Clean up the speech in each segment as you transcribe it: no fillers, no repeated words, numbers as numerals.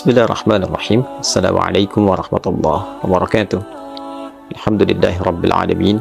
Bismillahirrahmanirrahim. Assalamualaikum warahmatullahi wabarakatuh. Alhamdulillahi rabbil alamin.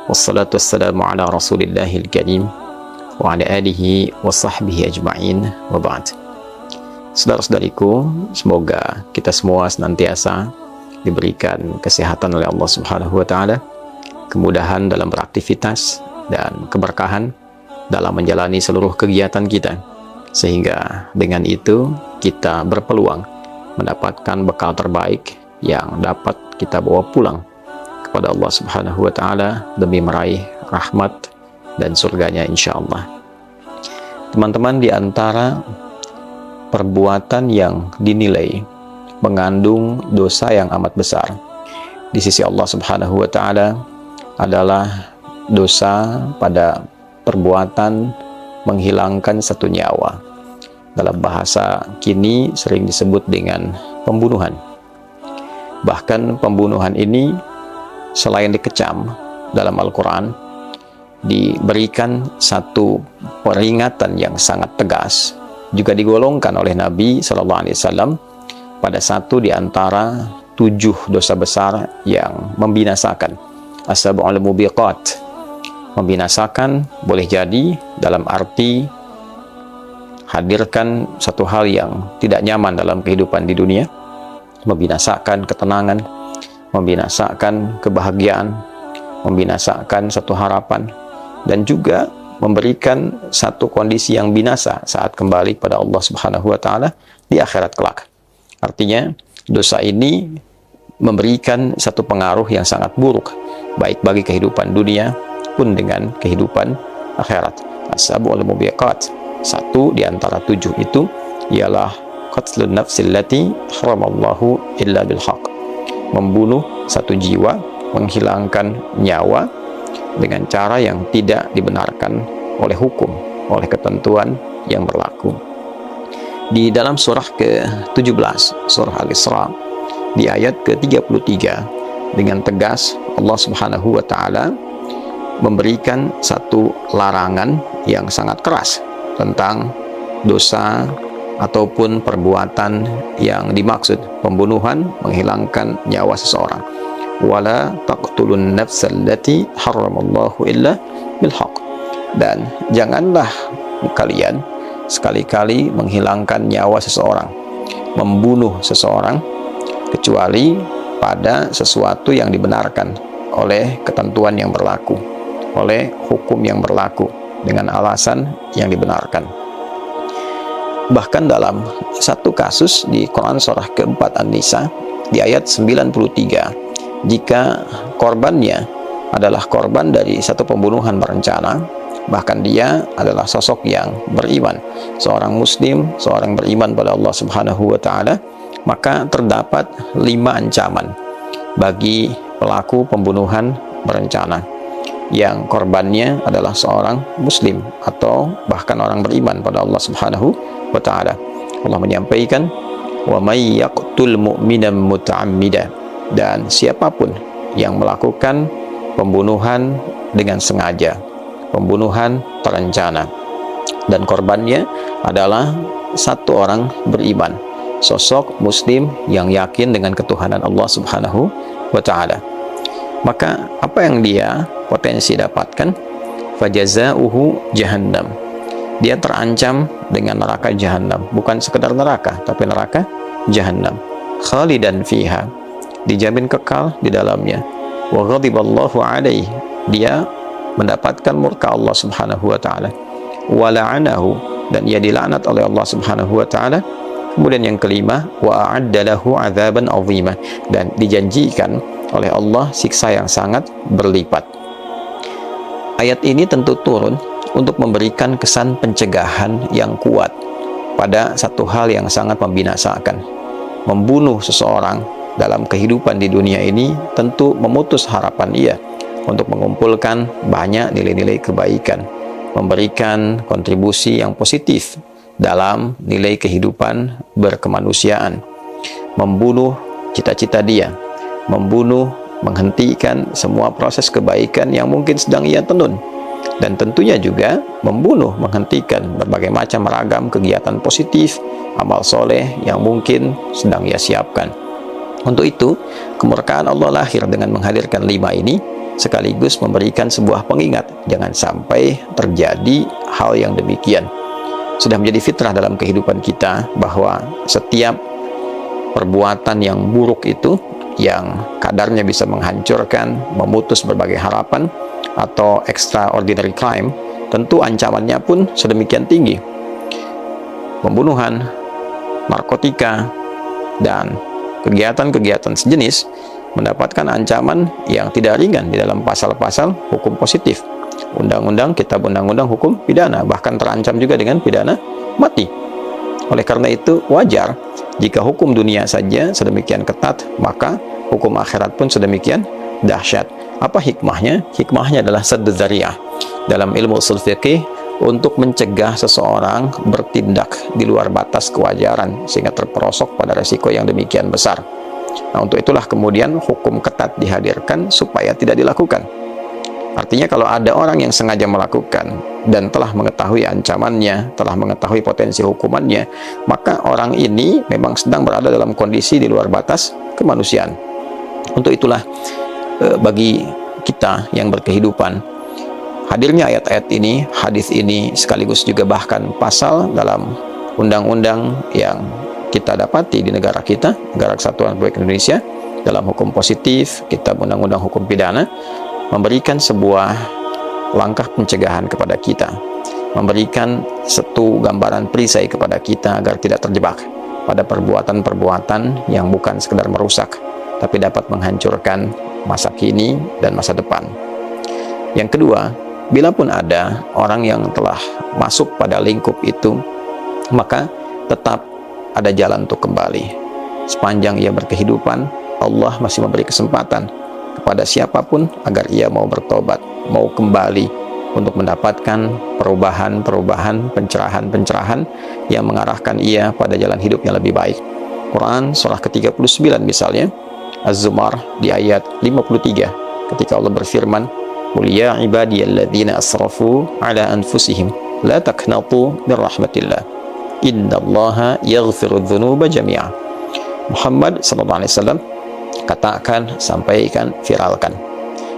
Wassalatu wassalamu ala rasulillahil karim wa ala alihi wa sahbihi ajma'in wa ba'd. Saudara-saudariku, semoga kita semua senantiasa diberikan kesehatan oleh Allah Subhanahu wa taala, kemudahan dalam beraktivitas dan keberkahan dalam menjalani seluruh kegiatan kita, sehingga dengan itu kita berpeluang mendapatkan bekal terbaik yang dapat kita bawa pulang kepada Allah Subhanahu wa taala demi meraih rahmat dan surganya insyaallah. Teman-teman, di antara perbuatan yang dinilai mengandung dosa yang amat besar di sisi Allah Subhanahu wa taala adalah dosa pada perbuatan menghilangkan satu nyawa. Dalam bahasa kini sering disebut dengan pembunuhan. Bahkan pembunuhan ini selain dikecam dalam Al-Quran, diberikan satu peringatan yang sangat tegas, juga digolongkan oleh Nabi SAW pada satu di antara 7 dosa besar yang membinasakan. As-sab'ul mubiqat, membinasakan boleh jadi dalam arti hadirkan satu hal yang tidak nyaman dalam kehidupan di dunia, membinasakan ketenangan, membinasakan kebahagiaan, membinasakan satu harapan, dan juga memberikan satu kondisi yang binasa saat kembali kepada Allah Subhanahu wa taala di akhirat kelak. Artinya, dosa ini memberikan satu pengaruh yang sangat buruk baik bagi kehidupan dunia pun dengan kehidupan akhirat. As-sab'ul mubiqat, satu di antara 7 itu ialah qatlun nafsil lati haramallahu illa bil haq, membunuh satu jiwa, menghilangkan nyawa dengan cara yang tidak dibenarkan oleh hukum, oleh ketentuan yang berlaku. Di dalam surah ke-17, surah Al-Isra, di ayat ke-33, dengan tegas Allah Subhanahu wa taala memberikan satu larangan yang sangat keras tentang dosa ataupun perbuatan yang dimaksud, pembunuhan, menghilangkan nyawa seseorang. Wala taqtulun nafsal lati haramallahu illa bil haq, dan janganlah kalian sekali-kali menghilangkan nyawa seseorang, membunuh seseorang, kecuali pada sesuatu yang dibenarkan oleh ketentuan yang berlaku, oleh hukum yang berlaku, dengan alasan yang dibenarkan. Bahkan dalam satu kasus di Quran surah ke-4 An-Nisa di ayat 93, jika korbannya adalah korban dari satu pembunuhan berencana, bahkan dia adalah sosok yang beriman, seorang muslim, seorang beriman pada Allah Subhanahu wa taala, maka terdapat 5 ancaman bagi pelaku pembunuhan berencana yang korbannya adalah seorang muslim atau bahkan orang beriman pada Allah Subhanahu wa taala. Allah menyampaikan, wa may yaqtul mu'minan muta'ammida, dan siapapun yang melakukan pembunuhan dengan sengaja, pembunuhan terencana, dan korbannya adalah satu orang beriman, sosok muslim yang yakin dengan ketuhanan Allah Subhanahu wa taala, maka apa yang dia potensi dapatkan? Fajazauhu jahannam, dia terancam dengan neraka jahannam, bukan sekedar neraka tapi neraka jahannam, khalidan fiha, dijamin kekal di dalamnya. Wa ghadiballahu alaihi, dia mendapatkan murka Allah Subhanahu wa taala. Wa la'anahu, dan ia dilaknat oleh Allah Subhanahu wa taala. Kemudian yang kelima, wa a'adda lahu 'adzaban 'azima, dan dijanjikan oleh Allah siksa yang sangat berlipat. Ayat ini tentu turun untuk memberikan kesan pencegahan yang kuat pada satu hal yang sangat membinasakan. Membunuh seseorang dalam kehidupan di dunia ini tentu memutus harapan ia untuk mengumpulkan banyak nilai-nilai kebaikan, memberikan kontribusi yang positif dalam nilai kehidupan berkemanusiaan. Membunuh cita-cita dia, membunuh, menghentikan semua proses kebaikan yang mungkin sedang ia tenun, dan tentunya juga membunuh, menghentikan berbagai macam ragam kegiatan positif, amal soleh yang mungkin sedang ia siapkan. Untuk itu, kemurkaan Allah lahir dengan menghadirkan 5 ini, sekaligus memberikan sebuah pengingat, jangan sampai terjadi hal yang demikian. Sudah menjadi fitrah dalam kehidupan kita bahwa setiap perbuatan yang buruk itu, yang kadarnya bisa menghancurkan, memutus berbagai harapan, atau extraordinary crime, tentu ancamannya pun sedemikian tinggi. Pembunuhan, narkotika, dan kegiatan-kegiatan sejenis mendapatkan ancaman yang tidak ringan di dalam pasal-pasal hukum positif. Undang-undang, kitab undang-undang hukum pidana, bahkan terancam juga dengan pidana mati. Oleh karena itu, wajar jika hukum dunia saja sedemikian ketat, maka hukum akhirat pun sedemikian dahsyat. Apa hikmahnya? Hikmahnya adalah sadd dzari'ah dalam ilmu ushul fiqih, untuk mencegah seseorang bertindak di luar batas kewajaran sehingga terperosok pada resiko yang demikian besar. Nah, untuk itulah kemudian hukum ketat dihadirkan supaya tidak dilakukan. Artinya kalau ada orang yang sengaja melakukan dan telah mengetahui ancamannya, telah mengetahui potensi hukumannya, maka orang ini memang sedang berada dalam kondisi di luar batas kemanusiaan. Untuk itulah bagi kita yang berkehidupan, hadirnya ayat-ayat ini, hadis ini, sekaligus juga bahkan pasal dalam undang-undang yang kita dapati di negara kita, Negara Kesatuan Republik Indonesia, dalam hukum positif, kitab undang-undang hukum pidana, memberikan sebuah langkah pencegahan kepada kita, memberikan satu gambaran perisai kepada kita agar tidak terjebak pada perbuatan-perbuatan yang bukan sekedar merusak, tapi dapat menghancurkan masa kini dan masa depan. Yang kedua, bila pun ada orang yang telah masuk pada lingkup itu, maka tetap ada jalan untuk kembali. Sepanjang ia berkehidupan, Allah masih memberi kesempatan kepada siapapun agar ia mau bertobat, mau kembali untuk mendapatkan perubahan-perubahan, pencerahan-pencerahan yang mengarahkan ia pada jalan hidup yang lebih baik. Quran surah ke-39 misalnya, Az-Zumar di ayat 53, ketika Allah berfirman, "Qul ya ibadiyalladzina asrafu ala anfusihim la taqnatu min rahmatillah. Innallaha yaghfiru dzunuba jami'a." Muhammad sallallahu alaihi wasallam, katakan, sampaikan, viralkan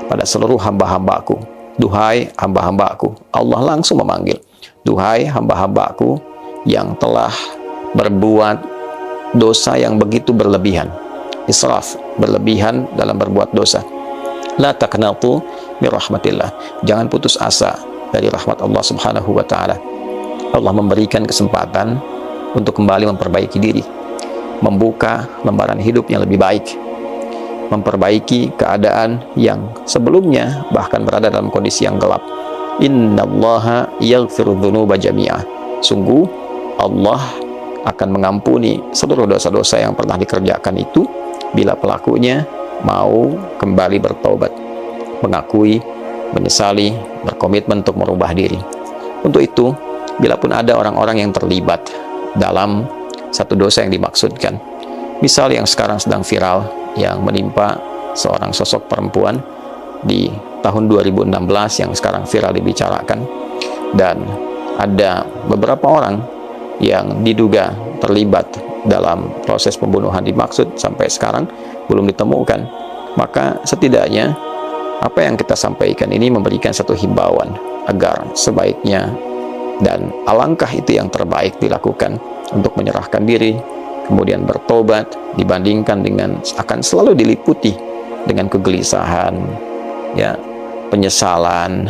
pada seluruh hamba-hambaku. Duhai hamba-hambaku, Allah langsung memanggil, duhai hamba-hambaku yang telah berbuat dosa yang begitu berlebihan, israf, berlebihan dalam berbuat dosa. La taqnatu min rahmatillah. Jangan putus asa dari rahmat Allah Subhanahu wa taala. Allah memberikan kesempatan untuk kembali memperbaiki diri, membuka lembaran hidup yang lebih baik, memperbaiki keadaan yang sebelumnya bahkan berada dalam kondisi yang gelap. Innallaha yaghfiru dzunuba jami'a. Sungguh Allah akan mengampuni seluruh dosa-dosa yang pernah dikerjakan itu bila pelakunya mau kembali bertobat, mengakui, menyesali, berkomitmen untuk merubah diri. Untuk itu, bila pun ada orang-orang yang terlibat dalam satu dosa yang dimaksudkan, misal yang sekarang sedang viral, yang menimpa seorang sosok perempuan di tahun 2016 yang sekarang viral dibicarakan, dan ada beberapa orang yang diduga terlibat dalam proses pembunuhan dimaksud sampai sekarang belum ditemukan, maka setidaknya apa yang kita sampaikan ini memberikan satu himbauan agar sebaiknya dan alangkah itu yang terbaik dilakukan untuk menyerahkan diri, kemudian bertobat, dibandingkan dengan akan selalu diliputi dengan kegelisahan, ya, penyesalan,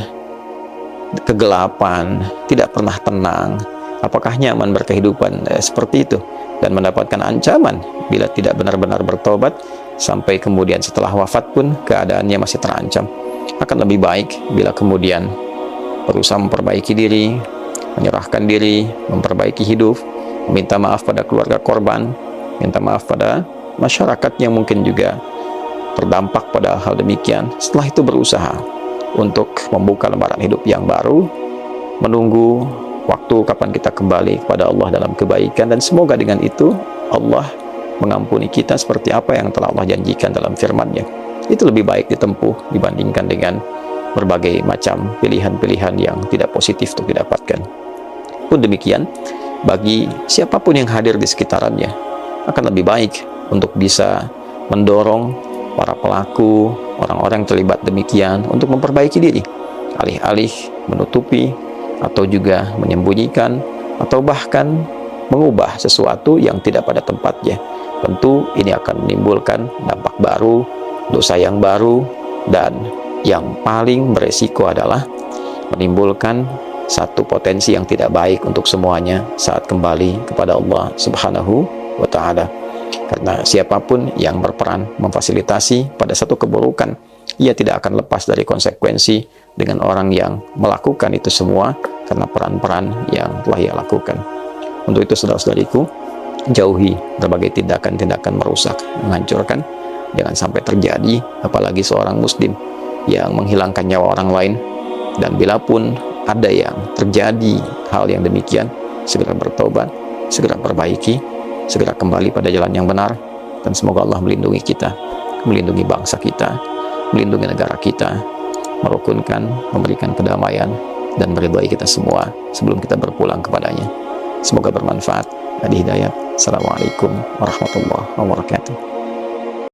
kegelapan, tidak pernah tenang. Apakah nyaman berkehidupan seperti itu, dan mendapatkan ancaman bila tidak benar-benar bertobat, sampai kemudian setelah wafat pun keadaannya masih terancam. Akan lebih baik bila kemudian berusaha memperbaiki diri, menyerahkan diri, memperbaiki hidup, minta maaf pada keluarga korban, minta maaf pada masyarakat yang mungkin juga terdampak pada hal demikian. Setelah itu berusaha untuk membuka lembaran hidup yang baru, menunggu waktu kapan kita kembali kepada Allah dalam kebaikan, dan semoga dengan itu Allah mengampuni kita seperti apa yang telah Allah janjikan dalam firman-Nya. Itu lebih baik ditempuh dibandingkan dengan berbagai macam pilihan-pilihan yang tidak positif untuk didapatkan. Pun demikian, bagi siapapun yang hadir di sekitarannya, akan lebih baik untuk bisa mendorong para pelaku, orang-orang yang terlibat demikian untuk memperbaiki diri, alih-alih menutupi atau juga menyembunyikan atau bahkan mengubah sesuatu yang tidak pada tempatnya. Tentu ini akan menimbulkan dampak baru, dosa yang baru, dan yang paling beresiko adalah menimbulkan satu potensi yang tidak baik untuk semuanya saat kembali kepada Allah Subhanahu wa Ta'ala. Karena siapapun yang berperan memfasilitasi pada satu keburukan, ia tidak akan lepas dari konsekuensi dengan orang yang melakukan itu semua karena peran-peran yang telah ia lakukan. Untuk itu, saudara-saudariku, jauhi berbagai tindakan-tindakan merusak, menghancurkan. Jangan sampai terjadi, apalagi seorang muslim yang menghilangkan nyawa orang lain. Dan bila pun ada yang terjadi hal yang demikian, segera bertobat, segera perbaiki, segera kembali pada jalan yang benar. Dan semoga Allah melindungi kita, melindungi bangsa kita, melindungi negara kita, merukunkan, memberikan kedamaian, dan meridhai kita semua sebelum kita berpulang kepadanya. Semoga bermanfaat. Hadi hidayat. Assalamualaikum warahmatullahi wabarakatuh.